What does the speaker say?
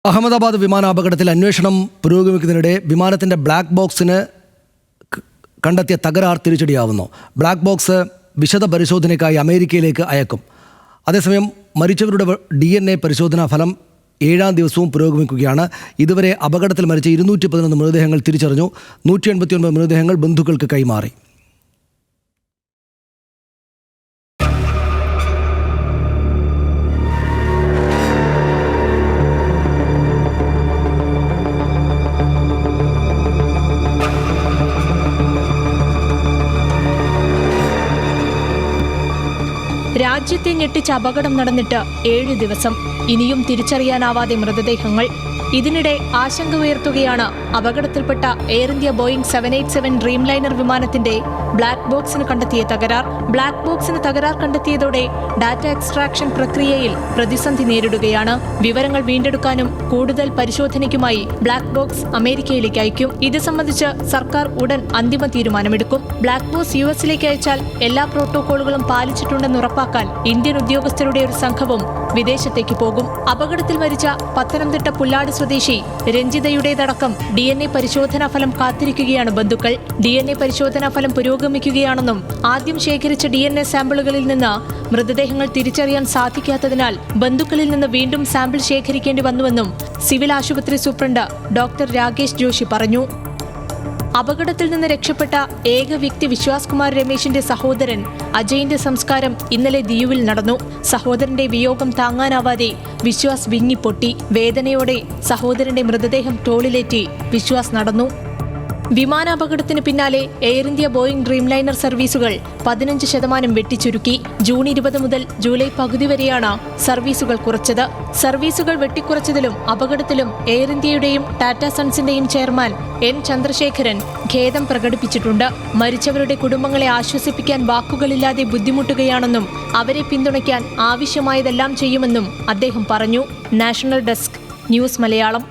അഹമ്മദാബാദ് വിമാനാപകടത്തിൽ അന്വേഷണം പുരോഗമിക്കുന്നതിനിടെ വിമാനത്തിൻ്റെ ബ്ലാക്ക് ബോക്സിന് കണ്ടെത്തിയ തകരാർ തിരിച്ചടിയാവുന്നു. ബ്ലാക്ക് ബോക്സ് വിശദ പരിശോധനയ്ക്കായി അമേരിക്കയിലേക്ക് അയക്കും. അതേസമയം മരിച്ചവരുടെ DNA പരിശോധനാ ഫലം 7-ാം ദിവസവും പുരോഗമിക്കുകയാണ്. ഇതുവരെ അപകടത്തിൽ മരിച്ച 211 മൃതദേഹങ്ങൾ തിരിച്ചറിഞ്ഞു. 189 മൃതദേഹങ്ങൾ ബന്ധുക്കൾക്ക് കൈമാറി. രാജ്യത്തെ ഞെട്ടിച്ച അപകടം നടന്നിട്ട് 7 ദിവസം. ഇനിയും തിരിച്ചറിയാനാവാതെ മൃതദേഹങ്ങൾ. ഇതിനിടെ ആശങ്ക ഉയർത്തുകയാണ് അപകടത്തിൽപ്പെട്ട Air India Boeing 787 Dreamliner വിമാനത്തിന്റെ ബ്ലാക്ക് ബോക്സിന് കണ്ടെത്തിയ തകരാർ. ബ്ലാക്ക് ബോക്സിന് തകരാർ കണ്ടെത്തിയതോടെ ഡാറ്റ എക്സ്ട്രാക്ഷൻ പ്രക്രിയയിൽ പ്രതിസന്ധി നേരിടുകയാണ്. വിവരങ്ങൾ വീണ്ടെടുക്കാനും കൂടുതൽ പരിശോധനയ്ക്കുമായി ബ്ലാക്ക് ബോക്സ് അമേരിക്കയിലേക്ക് അയക്കും. ഇത് സംബന്ധിച്ച് സർക്കാർ ഉടൻ അന്തിമ തീരുമാനമെടുക്കും. ബ്ലാക്ക് ബോക്സ് US-ലേക്ക് അയച്ചാൽ എല്ലാ പ്രോട്ടോകോളുകളും പാലിച്ചിട്ടുണ്ടെന്ന് ഉറപ്പാക്കാൻ ഇന്ത്യൻ ഉദ്യോഗസ്ഥരുടെ ഒരു സംഘവും വിദേശത്തേക്ക് പോകും. അപകടത്തിൽ മരിച്ച പത്തനംതിട്ട പുല്ലാട് സ്വദേശി രഞ്ജിതയുടേതടക്കം DNA പരിശോധനാ ഫലം കാത്തിരിക്കുകയാണ് ബന്ധുക്കൾ. DNA പരിശോധനാ ഫലം പുരോഗമിക്കുകയാണെന്നും ആദ്യം ശേഖരിച്ച DNA സാമ്പിളുകളിൽ നിന്ന് മൃതദേഹങ്ങൾ തിരിച്ചറിയാൻ സാധിക്കാത്തതിനാൽ ബന്ധുക്കളിൽ നിന്ന് വീണ്ടും സാമ്പിൾ ശേഖരിക്കേണ്ടി വന്നുവെന്നും സിവിൽ ആശുപത്രി സൂപ്രണ്ട് ഡോക്ടർ രാകേഷ് ജോഷി പറഞ്ഞു. അപകടത്തിൽ നിന്ന് രക്ഷപ്പെട്ട ഏക വ്യക്തി വിശ്വാസ് കുമാർ രമേശിന്റെ സഹോദരൻ അജയിന്റെ സംസ്കാരം ഇന്നലെ ദിയുവിൽ നടന്നു. സഹോദരന്റെ വിയോഗം താങ്ങാനാവാതെ വിശ്വാസ് വിങ്ങിപ്പൊട്ടി. വേദനയോടെ സഹോദരന്റെ മൃതദേഹം തോളിലേറ്റി വിശ്വാസ് നടന്നു. വിമാനാപകടത്തിന് പിന്നാലെ air India Boeing dream liner സർവീസുകൾ 15% വെട്ടിച്ചുരുക്കി. ജൂൺ 20 മുതൽ ജൂലൈ പകുതി വരെയാണ് സർവീസുകൾ കുറച്ചത്. സർവീസുകൾ വെട്ടിക്കുറച്ചതിലും അപകടത്തിലും എയർ ഇന്ത്യയുടെയും ടാറ്റ സൺസിന്റെയും ചെയർമാൻ N. ചന്ദ്രശേഖരൻ ഖേദം പ്രകടിപ്പിച്ചിട്ടുണ്ട്. മരിച്ചവരുടെ കുടുംബങ്ങളെ ആശ്വസിപ്പിക്കാൻ വാക്കുകളില്ലാതെ ബുദ്ധിമുട്ടുകയാണെന്നും അവരെ പിന്തുണയ്ക്കാൻ ആവശ്യമായതെല്ലാം ചെയ്യുമെന്നും അദ്ദേഹം പറഞ്ഞു. National desk, news Malayalam.